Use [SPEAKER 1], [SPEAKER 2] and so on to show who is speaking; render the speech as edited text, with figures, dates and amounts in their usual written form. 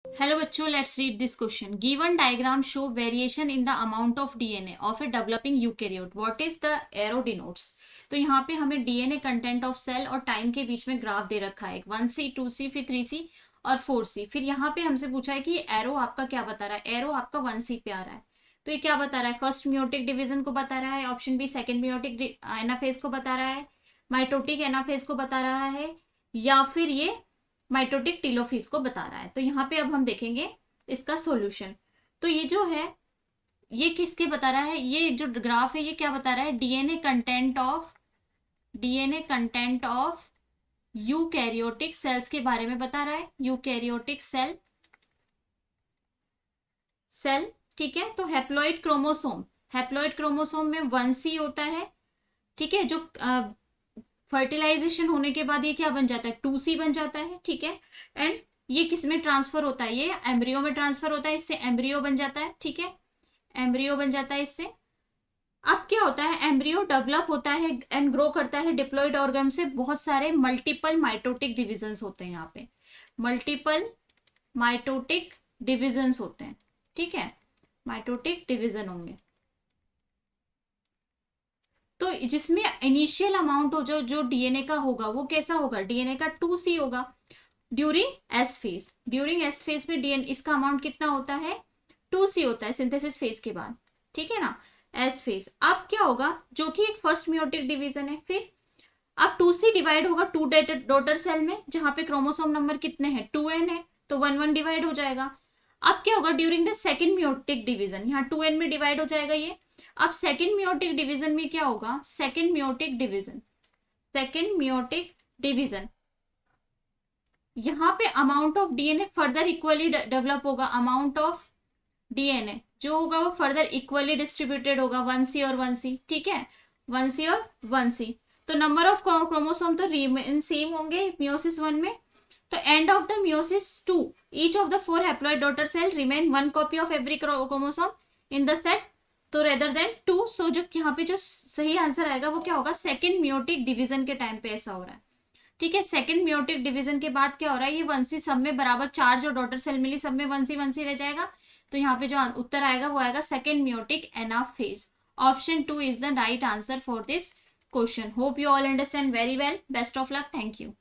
[SPEAKER 1] Hello बच्चों, let's read this question. Given diagram show variation in the amount of DNA of a developing eukaryote. What is the arrow denotes? तो यहाँ पे हमें DNA content of cell और time के बीच में graph दे रखा है, 1C 2C फिर 3C और 4C. फिर यहाँ पे हमसे पूछा है कि एरो आपका क्या बता रहा है. एरो आपका 1C पे आ रहा है, तो ये क्या बता रहा है? फर्स्ट मियोटिक डिवीजन को बता रहा है. Option B second meiotic anaphase को बता रहा है, माइटोटिक एनाफेज को बता रहा है, या फिर ये माइटोटिक टीलोफेज को बता रहा है. तो यहाँ पे अब हम देखेंगे इसका सॉल्यूशन. तो ये जो है ये किसके बता रहा है? ये जो ग्राफ है ये क्या बता रहा है? DNA content of eukaryotic cells के बारे में बता रहा है. यूकैरियोटिक सेल ठीक है. तो हैप्लॉइड क्रोमोसोम में 1C होता है, ठीक है. जो फर्टिलाइजेशन होने के बाद ये क्या बन जाता है? 2C बन जाता है, ठीक है. एंड ये किस में ट्रांसफर होता है? ये एम्ब्रियो में ट्रांसफर होता है, इससे एम्ब्रियो बन जाता है, ठीक है. एम्ब्रियो बन जाता है इससे. अब क्या होता है? एम्ब्रियो डेवलप होता है एंड ग्रो करता है डिप्लॉइड ऑर्गन से. बहुत सारे मल्टीपल माइटोटिक डिविजन्स होते हैं यहाँ पे, मल्टीपल माइटोटिक डिविजन्स होते हैं, ठीक है. माइटोटिक डिविजन होंगे तो जिसमें इनिशियल अमाउंट हो जो डीएनए का होगा वो कैसा होगा? डीएनए का 2C होगा ड्यूरिंग एस फेज में डीएनए इसका अमाउंट कितना होता है? 2C होता है सिंथेसिस फेज के बाद, ठीक है ना. S phase. अब क्या होगा? जो कि एक फर्स्ट मियोटिक डिवीजन है. फिर अब 2C डिवाइड होगा 2 डॉटर सेल में, जहां पे क्रोमोसोम नंबर कितने हैं? 2N है, तो 1 डिवाइड हो जाएगा. अब क्या होगा? During the second meiotic division, यहाँ 2N में डिवाइड हो जाएगा ये. अब सेकेंड मियोटिक डिवीजन में क्या होगा? सेकेंड मियोटिक डिवीजन यहाँ पे amount of DNA further equally develop होगा. अमाउंट ऑफ डीएनए जो होगा वो फर्दर इक्वली डिस्ट्रीब्यूटेड होगा, 1C और 1C, ठीक है. 1C और 1C. तो नंबर ऑफ क्रोमोसोम तो रिमेन सेम होंगे मियोसिस 1 में. तो end of the meiosis 2 each of the 4 haploid daughter cell remain 1 copy of every chromosome in the set, तो रेदर देन 2. सो जो यहाँ पे जो सही आंसर आएगा वो क्या होगा? सेकेंड मियोटिक डिवीजन के टाइम पे ऐसा हो रहा है, ठीक है. सेकेंड मियोटिक डिवीजन के बाद क्या हो रहा है? ये 1C सब में बराबर 4 जो डॉटर सेल मिली सब में 1C रह जाएगा. तो यहाँ पे जो उत्तर आएगा वो आएगा second meiotic anaphase. Option 2 is the right answer for this question. Hope you all understand very well. Best of luck. Thank you.